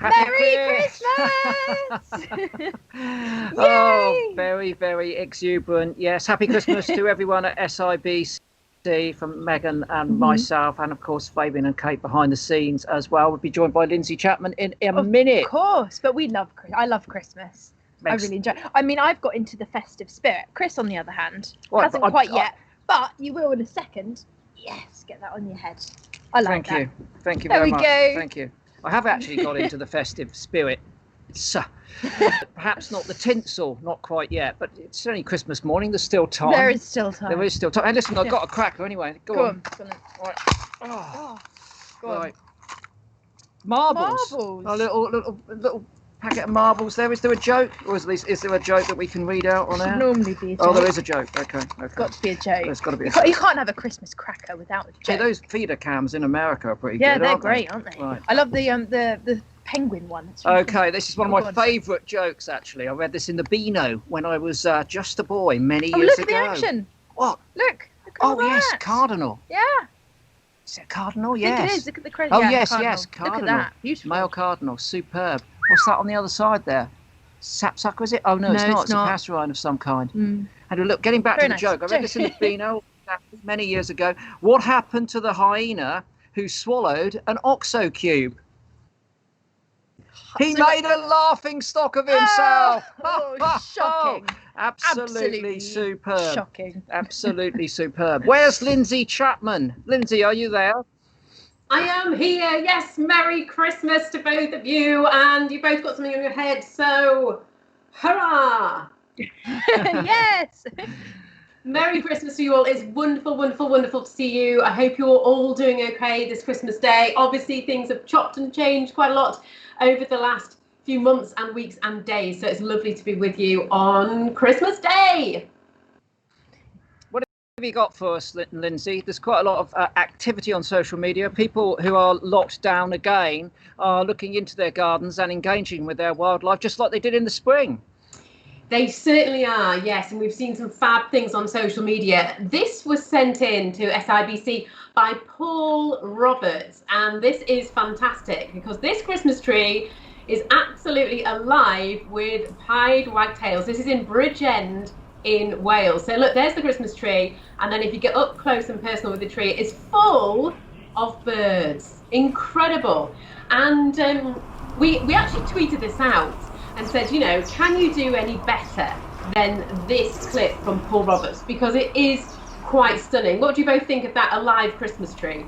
Merry Christmas! Oh, very, very exuberant. Yes, happy Christmas to everyone at SIBC, from Megan and myself, and of course Fabian and Kate behind the scenes as well. We'll be joined by Lindsay Chapman in a minute. Of course, but I love Christmas. I really enjoy it. I mean, I've got into the festive spirit. Chris, on the other hand, hasn't quite yet, but you will in a second. Yes, get that on your head. I like that. Thank you very much. There we go. Thank you. I have actually got into the festive spirit. It's perhaps not the tinsel, not quite yet, but it's only Christmas morning. There's still time. There is still time. There is still time. Hey, listen, I've got a cracker anyway. Go on. Right. Go on. Right. Marbles. A little packet of marbles there. Is there a joke? Or is there a joke that we can read out on air? Normally be a joke. Oh, there is a joke. Okay. Got to be a joke. There's got to be a joke. You can't have a Christmas cracker without a joke. Hey, those feeder cams in America are pretty good, Yeah, they're great, aren't they? Right. I love the penguin one. Okay, this is one of my favourite jokes, actually. I read this in the Beano when I was just a boy many years ago. Look at the action. What? Look at that. Yes, cardinal. Yeah. Is it a cardinal? Yes. I think it is. Look at the crest. Oh, yes, cardinal. Look at that. Beautiful. Male cardinal, superb. What's that on the other side there? Sapsucker, is it? Oh, no, it's not. It's a passerine of some kind. And look, getting back to the joke, I read this in the Beano many years ago. What happened to the hyena who swallowed an OXO cube? He made a laughing stock of himself. Shocking. Absolutely superb. Shocking. Absolutely superb. Where's Lindsay Chapman? Lindsay, are you there? I am here. Yes, Merry Christmas to both of you. And you both got something on your head, so hurrah. Yes. Merry Christmas to you all. It's wonderful, wonderful, wonderful to see you. I hope you're all doing okay this Christmas Day. Obviously, things have chopped and changed quite a lot over the last few months and weeks and days. So it's lovely to be with you on Christmas Day. What have you got for us, Lindsay? There's quite a lot of activity on social media. People who are locked down again are looking into their gardens and engaging with their wildlife, just like they did in the spring. They certainly are, yes, and we've seen some fab things on social media. This was sent in to SIBC by Paul Roberts, and this is fantastic because this Christmas tree is absolutely alive with pied wagtails. This is in Bridgend in Wales. So look, there's the Christmas tree, and then if you get up close and personal with the tree, it's full of birds. Incredible. And we actually tweeted this out and said, you know, can you do any better than this clip from Paul Roberts? Because it is quite stunning. What do you both think of that alive Christmas tree?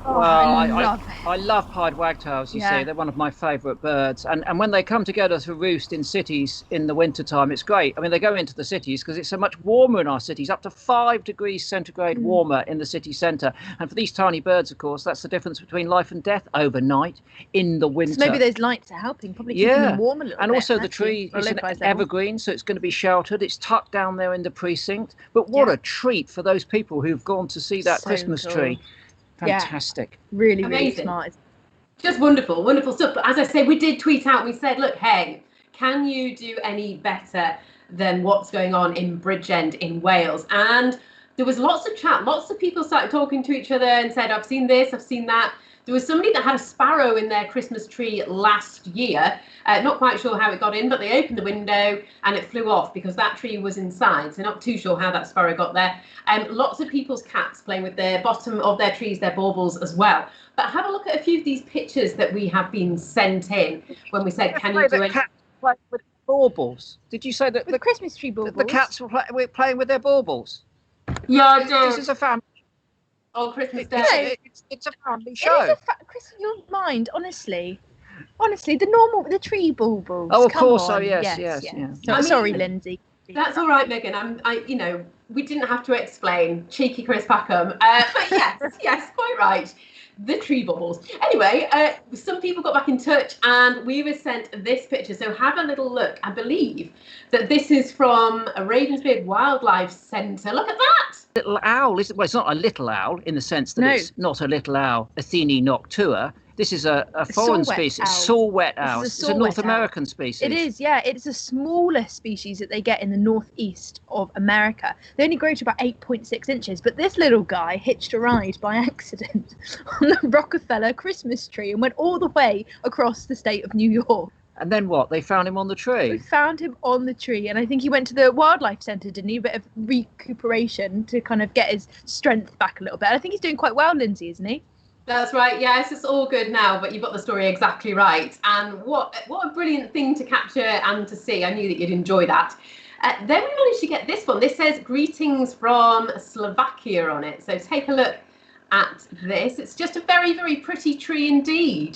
Well, I love pied wagtails, you see. They're one of my favourite birds. And when they come together to roost in cities in the wintertime, it's great. I mean, they go into the cities because it's so much warmer in our cities, up to 5 degrees centigrade warmer in the city centre. And for these tiny birds, of course, that's the difference between life and death overnight in the winter. So maybe those lights are helping, probably keeping them warm a little bit. And also the tree is an evergreen, so it's going to be sheltered. It's tucked down there in the precinct. But what a treat for those people who've gone to see that Christmas tree. Fantastic. Yeah, really, really smart. Just wonderful, wonderful stuff. But as I say, we did tweet out, we said, look, hey, can you do any better than what's going on in Bridgend in Wales? And there was lots of chat. Lots of people started talking to each other and said, I've seen this, I've seen that. There was somebody that had a sparrow in their Christmas tree last year. Not quite sure how it got in, but they opened the window and it flew off because that tree was inside. So not too sure how that sparrow got there. Lots of people's cats playing with the bottom of their trees, their baubles as well. But have a look at a few of these pictures that we have been sent in when we said, can you do it? Cats play with baubles. Did you say that the Christmas tree baubles? The cats were playing with their baubles? Yeah, I do. This is a family. On Christmas Day. It's a family show. Chris, your mind, honestly, the tree baubles. Oh, of course. Oh, yes. Sorry, Lindsay. That's all right, Megan. We didn't have to explain. Cheeky Chris Packham. But yes, quite right. The tree baubles. Anyway, some people got back in touch and we were sent this picture. So have a little look. I believe that this is from a Ravensbeard Wildlife Centre. Look at that. Little owl. Well, it's not a little owl in the sense that it's not a little owl, Athene noctua. This is a foreign species, saw-whet owl. It's a North American species. It is, yeah. It's the smallest species that they get in the northeast of America. They only grow to about 8.6 inches, but this little guy hitched a ride by accident on the Rockefeller Christmas tree and went all the way across the state of New York. And then what? They found him on the tree? They found him on the tree, and I think he went to the wildlife centre, didn't he? A bit of recuperation to kind of get his strength back a little bit. I think he's doing quite well, Lindsay, isn't he? That's right. Yes, it's all good now, but you've got the story exactly right. And what a brilliant thing to capture and to see. I knew that you'd enjoy that. Then we managed to get this one. This says greetings from Slovakia on it. So take a look at this. It's just a very, very pretty tree indeed.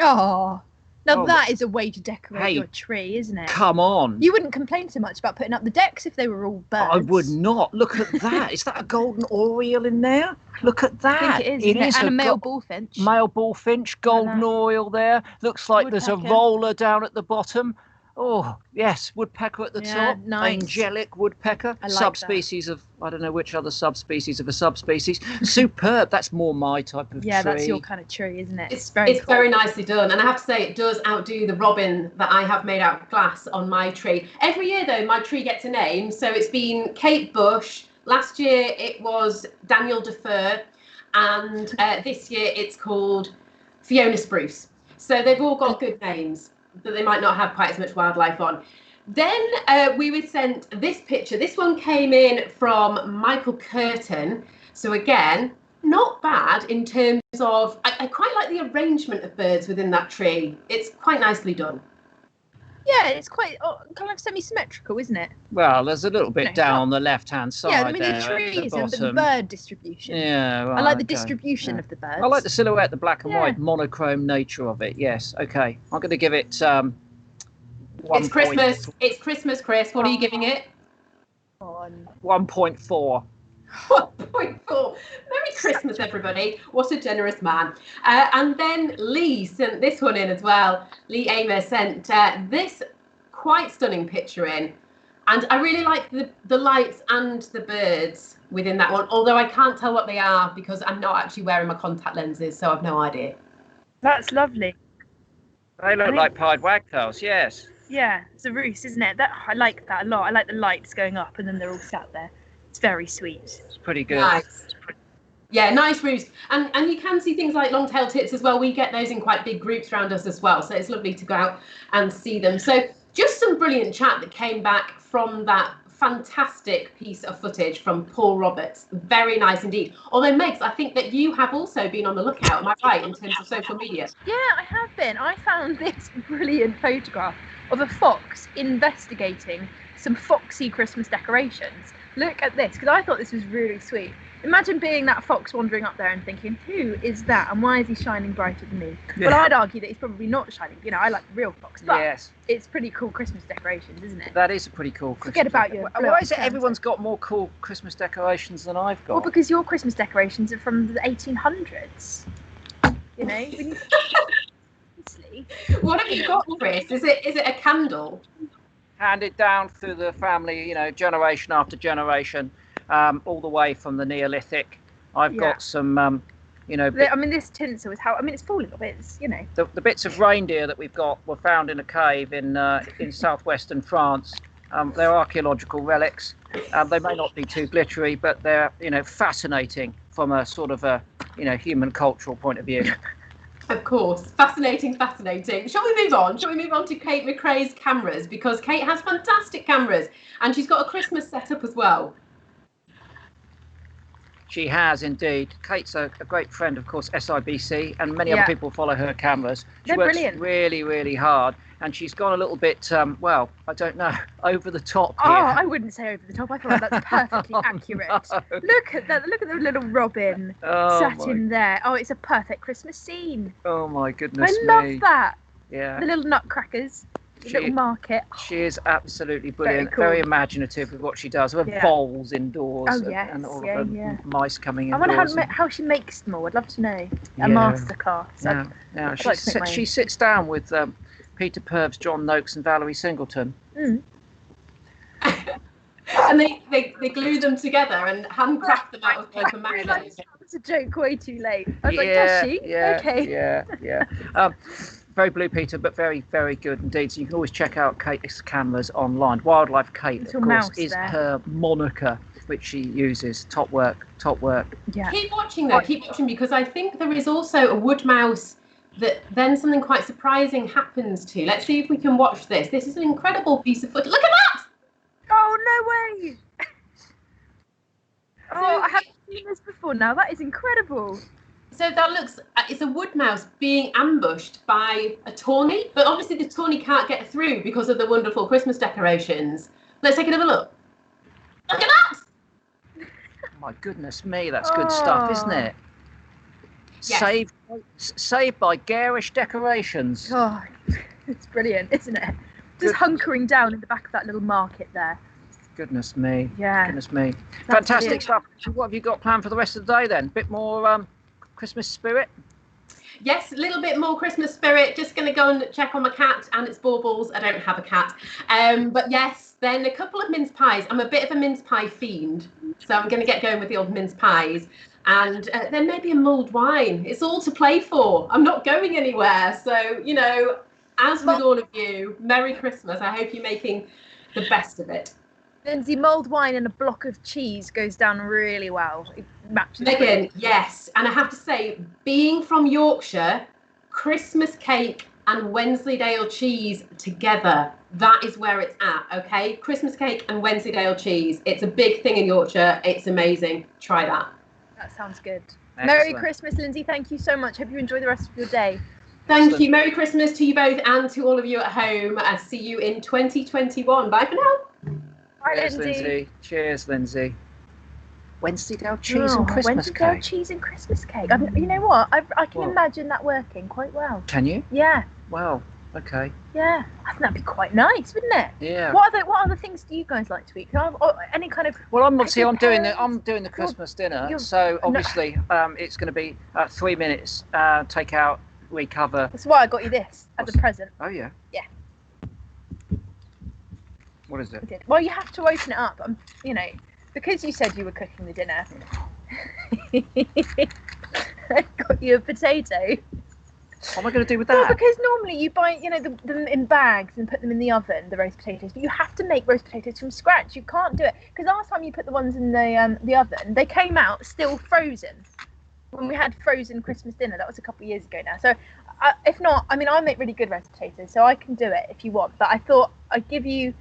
Oh. Now that is a way to decorate your tree, isn't it? Come on. You wouldn't complain so much about putting up the decks if they were all birds. I would not. Look at that. Is that a golden oriole in there? Look at that. I think it is. And a male bullfinch. Male bullfinch, golden oriole there. Looks like there's a roller down at the bottom. Oh, yes, woodpecker at the top. Nice. Angelic woodpecker. I like subspecies of, I don't know which other subspecies of a subspecies. Superb. That's more my type of tree. Yeah, that's your kind of tree, isn't it? It's very nicely done. And I have to say, it does outdo the robin that I have made out of glass on my tree. Every year, though, my tree gets a name. So it's been Kate Bush. Last year, it was Daniel Defer. And this year, it's called Fiona Spruce. So they've all got good names, that they might not have quite as much wildlife on. Then we were sent this picture. This one came in from Michael Kerten. So again, not bad in terms of, I quite like the arrangement of birds within that tree. It's quite nicely done. Yeah, it's quite kind of semi-symmetrical, isn't it? Well, there's a little bit down on the left-hand side. Yeah, I mean the trees and the bird distribution. Yeah, right, I like the distribution of the birds. I like the silhouette, the black and white monochrome nature of it. Yes, okay. I'm going to give it. It's Christmas. It's Christmas, Chris. What are you giving it? 1.4. 1.4. Merry Christmas, everybody. What a generous man. And then Leigh sent this one in as well. Leigh Amer sent this quite stunning picture in. And I really like the lights and the birds within that one, although I can't tell what they are because I'm not actually wearing my contact lenses, so I've no idea. That's lovely. They look like pied wagtails, yes. Yeah, it's a roost, isn't it? I like that a lot. I like the lights going up and then they're all sat there. It's very sweet. It's pretty good. Nice. Yeah, nice roost. And you can see things like long-tailed tits as well. We get those in quite big groups around us as well. So it's lovely to go out and see them. So just some brilliant chat that came back from that fantastic piece of footage from Paul Roberts. Very nice indeed. Although, Megs, I think that you have also been on the lookout, am I right, in terms of social media? Yeah, I have been. I found this brilliant photograph of a fox investigating some foxy Christmas decorations. Look at this, because I thought this was really sweet. Imagine being that fox wandering up there and thinking, who is that and why is he shining brighter than me? Yeah. Well, I'd argue that he's probably not shining. You know, I like the real fox, but yes, it's pretty cool Christmas decorations, isn't it? That is a pretty cool Christmas. Forget about your... Why is it everyone's got more cool Christmas decorations than I've got? Well, because your Christmas decorations are from the 1800s. You know? What have you got, Chris? Is it a candle? Handed down through the family, you know, generation after generation. All the way from the Neolithic. I've got some, you know... I mean, this tinsel is how... I mean, it's full of bits, you know. The bits of reindeer that we've got were found in a cave in southwestern France. They're archaeological relics. They may not be too glittery, but they're, you know, fascinating from a sort of a, you know, human cultural point of view. Of course. Fascinating. Shall we move on? Shall we move on to Kate McRae's cameras? Because Kate has fantastic cameras and she's got a Christmas setup as well. She has indeed. Kate's a great friend, of course, SIBC, and many other people follow her cameras. She works really, really hard, and she's gone a little bit, well, I don't know, over the top here. Oh, I wouldn't say over the top. I feel like that's perfectly accurate. No. Look at that. Look at the little robin sat in there. Oh, it's a perfect Christmas scene. Oh, my goodness me. I love that. Yeah. The little nutcrackers. Little market. She is absolutely brilliant, very imaginative with what she does. With voles indoors and all of the mice coming indoors. I wonder how she makes them all. I'd love to know. A masterclass. Now she sits down with Peter Purves, John Noakes and Valerie Singleton. Mm. And they glue them together and handcraft them out of paper mache. to joke way too late. I was like, does she? Okay. Yeah. Very Blue Peter, but very, very good indeed. So you can always check out Kate's cameras online. Wildlife Kate, of course, is her moniker, which she uses. Top work. Yeah. Keep watching though. Keep watching, because I think there is also a wood mouse that then something quite surprising happens to. Let's see if we can watch this. This is an incredible piece of footage. Look at that! Oh, no way! I haven't seen this before now. That is incredible. So that looks, it's a wood mouse being ambushed by a tawny, but obviously the tawny can't get through because of the wonderful Christmas decorations. Let's take another look. Look at that! My goodness me, that's good stuff, isn't it? Yes. Saved by garish decorations. Oh, it's brilliant, isn't it? Just hunkering down in the back of that little market there. Goodness me. Yeah. Goodness me. Fantastic stuff. What have you got planned for the rest of the day then? Bit more Christmas spirit? Yes, a little bit more Christmas spirit. Just going to go and check on my cat and its baubles. I don't have a cat. But yes, then a couple of mince pies. I'm a bit of a mince pie fiend, so I'm going to get going with the old mince pies. And then maybe a mulled wine. It's all to play for. I'm not going anywhere. So, you know, as with all of you, Merry Christmas. I hope you're making the best of it. Lindsay, mulled wine and a block of cheese goes down really well. It matches. Megan, yes. And I have to say, being from Yorkshire, Christmas cake and Wensleydale cheese together, that is where it's at, okay? Christmas cake and Wensleydale cheese. It's a big thing in Yorkshire. It's amazing. Try that. That sounds good. Excellent. Merry Christmas, Lindsay. Thank you so much. Hope you enjoy the rest of your day. Thank you. Merry Christmas to you both and to all of you at home. I'll see you in 2021. Bye for now. Bye, Cheers, Lindsay. Cheers, Lindsay. Wensleydale cheese and Christmas Wensleydale cake. cheese and Christmas cake. You know what? I can imagine that working quite well. Can you? Yeah. Wow. Okay. Yeah. I think that'd be quite nice, wouldn't it? Yeah. What other things do you guys like to eat? Any kind of? Well, I'm doing the Christmas dinner, so obviously it's going to be 3 minutes. Take out, recover. That's why I got you this as a present. Oh yeah. Yeah. What is it? Well, you have to open it up. You know, because you said you were cooking the dinner. I got you a potato. What am I going to do with that? Well, because normally you buy, them in bags and put them in the oven, the roast potatoes. But you have to make roast potatoes from scratch. You can't do it because last time you put the ones in the oven, they came out still frozen. When we had frozen Christmas dinner, that was a couple of years ago now. So, if not, I make really good roast potatoes, so I can do it if you want. But I thought I'd give you.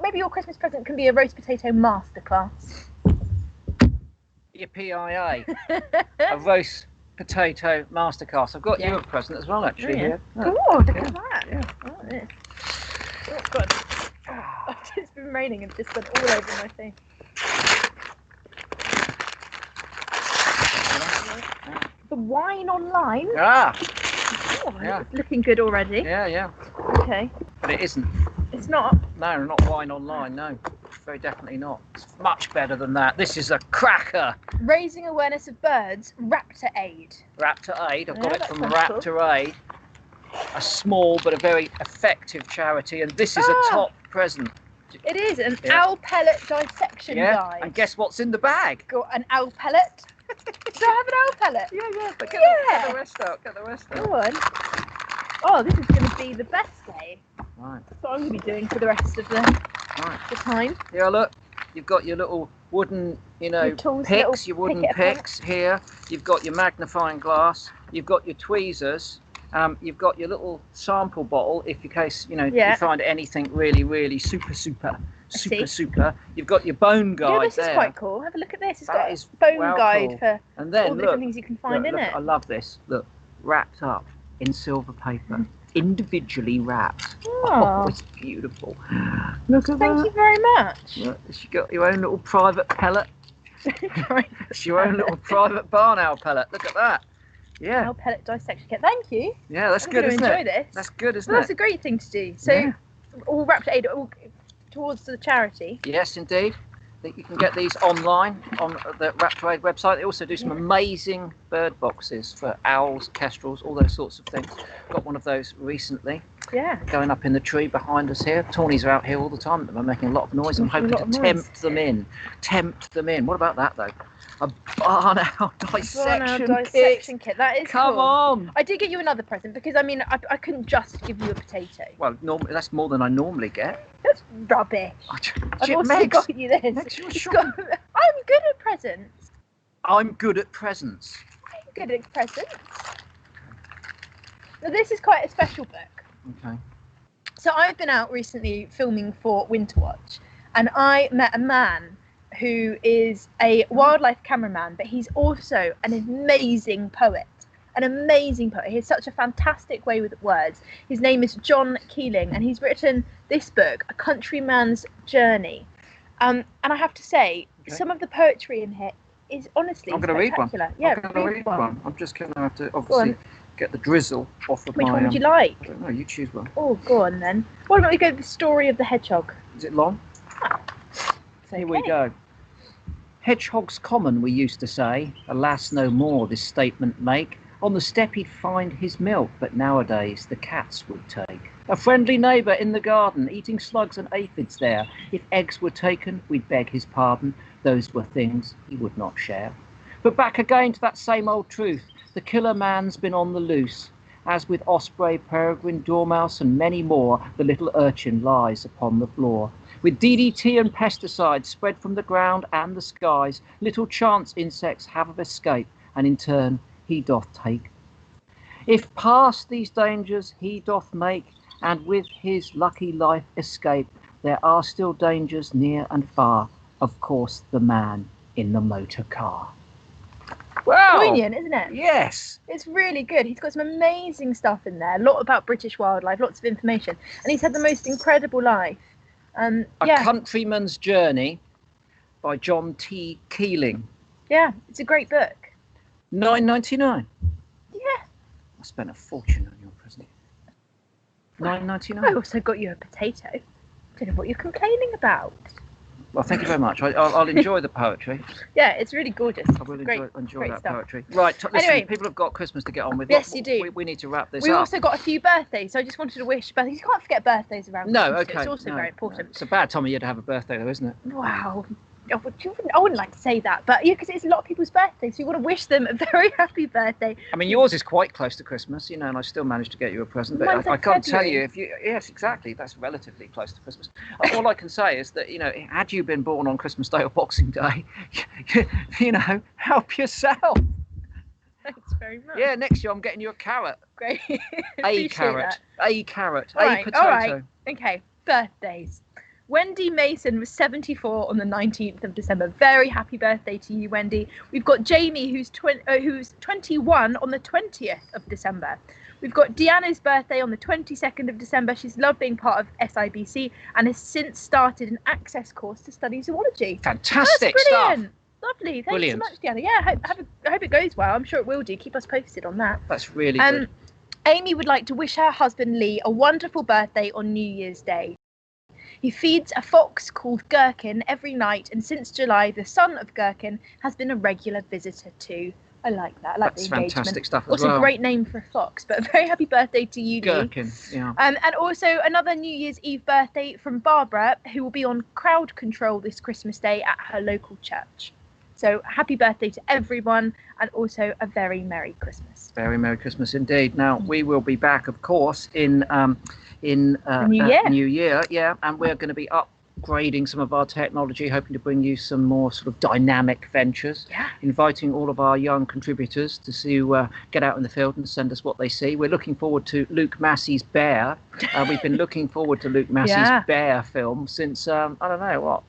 Maybe your Christmas present can be a roast potato masterclass. Your PIA, a roast potato masterclass. I've got you a present as well, actually. Here. Oh, look at that! Yeah. Oh God! It's been raining and it's just gone all over my face. The wine online. It's looking good already. Yeah. Okay. But it isn't. It's not? No, not wine online, no. Very definitely not. It's much better than that. This is a cracker. Raising awareness of birds, Raptor Aid. Raptor Aid, I've got it from Raptor Aid. A small but a very effective charity, and this is a top present. It is, an owl pellet dissection guide. And guess what's in the bag? Got an owl pellet. Do I have an owl pellet? Yeah, but get the rest out, Go on. Oh, this is going to be the best day. Right. That's what I'm going to be doing for the rest of the time. Yeah, look, you've got your little wooden, picks, your wooden picks here. You've got your magnifying glass. You've got your tweezers. You've got your little sample bottle, if in case, you find anything really, really super. You've got your bone guide this there. Is quite cool. Have a look at this. It's got a bone guide for and then, all the different things you can find in it. I love this. Look, wrapped up in silver paper. Individually wrapped. Oh, it's beautiful. Look at that. Thank you very much. Look, you got your own little private pellet. It's your own little private barn owl pellet. Look at that. Yeah. Owl pellet dissection kit. Thank you. Yeah, that's good, isn't it? Enjoy this. That's good, isn't it? That's a great thing to do. So, all Raptor Aid, all towards the charity. Yes, indeed. You can get these online on the Raptor Aid website. They also do some amazing bird boxes for owls, kestrels, all those sorts of things. Got one of those recently. Yeah. Going up in the tree behind us here. Tawnies are out here all the time. They're making a lot of noise. I'm hoping to tempt them in. What about that, though? A barn owl dissection kit. That is Come cool. on. I did get you another present because, I mean, I couldn't just give you a potato. Well, that's more than I normally get. That's rubbish. I've also got you this. I'm good at presents. I'm good at presents. I'm good at presents. Now, this is quite a special book. Okay. So I've been out recently filming for Winter Watch, and I met a man who is a wildlife cameraman, but he's also an amazing poet. He has such a fantastic way with words. His name is John Keeling, and he's written this book, A Countryman's Journey. And I have to say, some of the poetry in here is honestly I'm going to read one. Yeah, I'm going to read one. I'm just going to have to obviously get the drizzle off of Which one would you like? I don't know, you choose one. Oh, go on then. Why don't we go with the story of the hedgehog? Is it long? Here we go. Hedgehogs common, we used to say, alas no more this statement make. On the step he'd find his milk, but nowadays the cats would take. A friendly neighbour in the garden, eating slugs and aphids there. If eggs were taken, we'd beg his pardon, those were things he would not share. But back again to that same old truth, the killer man's been on the loose. As with osprey, peregrine, dormouse and many more, the little urchin lies upon the floor. With DDT and pesticides spread from the ground and the skies, little chance insects have of escape, and in turn he doth take. If past these dangers he doth make, and with his lucky life escape, there are still dangers near and far, of course the man in the motor car. Wow! Poignant, isn't it? Yes. It's really good. He's got some amazing stuff in there. A lot about British wildlife, lots of information. And he's had the most incredible life. A Countryman's Journey by John T. Keeling. Yeah, it's a great book. $9.99. Yeah. I spent a fortune on your present. $9.99. I also got you a potato. I don't know what you're complaining about. Well, thank you very much. I'll enjoy the poetry. Yeah, it's really gorgeous. I will enjoy that stuff. poetry. Right, listen, anyway, people have got Christmas to get on with. Yes, you do. We need to wrap this up. We also got a few birthdays, so I just wanted to wish birthdays. You can't forget birthdays around Christmas. Okay. It's also very important. No. It's a bad time of year to have a birthday, though, isn't it? Wow. I wouldn't like to say that, but yeah, because it's a lot of people's birthdays, so you want to wish them a very happy birthday. I mean, yours is quite close to Christmas, and I still managed to get you a present, but I can't tell you if you. Yes, exactly. That's relatively close to Christmas. All I can say is that had you been born on Christmas Day or Boxing Day, help yourself. Thanks very much. Yeah, next year I'm getting you a carrot. Great. A carrot. A potato. All right. Okay. Birthdays. Wendy Mason was 74 on the 19th of December. Very happy birthday to you, Wendy. We've got Jamie, who's 21 on the 20th of December. We've got Deanna's birthday on the 22nd of December. She's loved being part of SIBC and has since started an access course to study zoology. Fantastic That's brilliant. stuff. Lovely. Thank you so much, Deanna. Yeah, I hope it goes well. I'm sure it will do. Keep us posted on that. That's really good. Amy would like to wish her husband Lee a wonderful birthday on New Year's Day. He feeds a fox called Kerten every night, and since July, the son of Kerten has been a regular visitor too. I like that. I like That's the engagement. Fantastic stuff as What's well. a great name for a fox, but a very happy birthday to you, Kerten, yeah. And also another New Year's Eve birthday from Barbara, who will be on crowd control this Christmas Day at her local church. So happy birthday to everyone, and also a very Merry Christmas. Very Merry Christmas indeed. Now, we will be back, of course, in New Year, yeah, and we're going to be upgrading some of our technology, hoping to bring you some more sort of dynamic ventures, inviting all of our young contributors to get out in the field and send us what they see. We're looking forward to Luke Massey's Bear. We've been looking forward to Luke Massey's Bear film since, I don't know, what,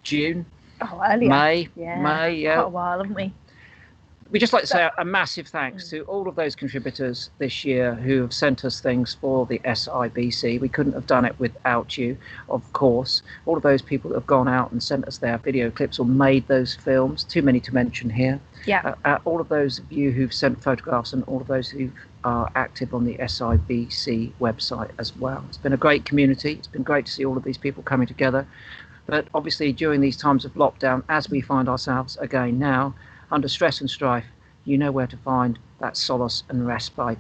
June? Oh, earlier. May, Quite a while, haven't we? We'd just like to say a massive thanks to all of those contributors this year who have sent us things for the SIBC. We couldn't have done it without you, of course. All of those people that have gone out and sent us their video clips or made those films, too many to mention here. Yeah. All of those of you who've sent photographs, and all of those who are active on the SIBC website as well. It's been a great community. It's been great to see all of these people coming together. But obviously during these times of lockdown, as we find ourselves again now, under stress and strife, you know where to find that solace and respite.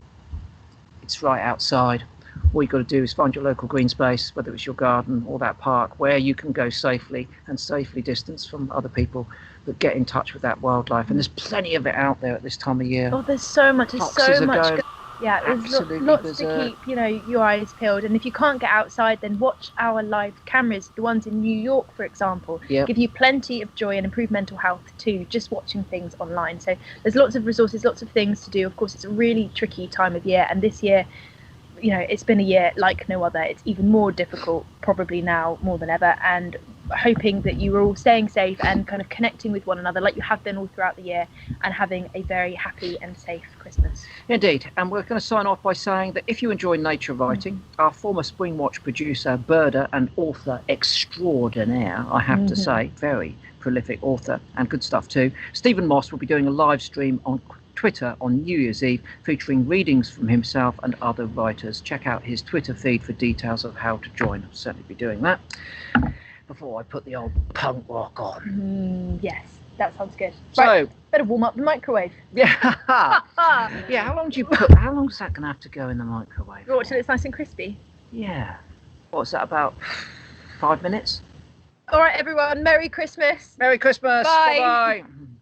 It's right outside all you've got to do is find your local green space, whether it's your garden or that park, where you can go safely and safely distanced from other people that get in touch with that wildlife. And there's plenty of it out there at this time of year. Oh, there's so much. There's so much. Yeah, there's lots to keep, your eyes peeled. And if you can't get outside, then watch our live cameras, the ones in New York, for example. Yep. Give you plenty of joy and improve mental health too, just watching things online. So there's lots of resources, lots of things to do. Of course, it's a really tricky time of year, and this year, it's been a year like no other. It's even more difficult, probably now more than ever, and hoping that you are all staying safe and kind of connecting with one another like you have been all throughout the year, and having a very happy and safe Christmas. Indeed. And we're going to sign off by saying that if you enjoy nature writing, our former Springwatch producer, birder and author extraordinaire, I have to say, very prolific author and good stuff too, Stephen Moss, will be doing a live stream on Twitter on New Year's Eve featuring readings from himself and other writers. Check out his Twitter feed for details of how to join. I'll certainly be doing that before I put the old punk rock on. Yes, that sounds good. So, right, better warm up the microwave. Yeah. Yeah, how long's that going to have to go in the microwave? Watch till it's nice and crispy. Yeah. What's that, about 5 minutes? All right, everyone, Merry Christmas. Merry Christmas. Bye. Bye-bye.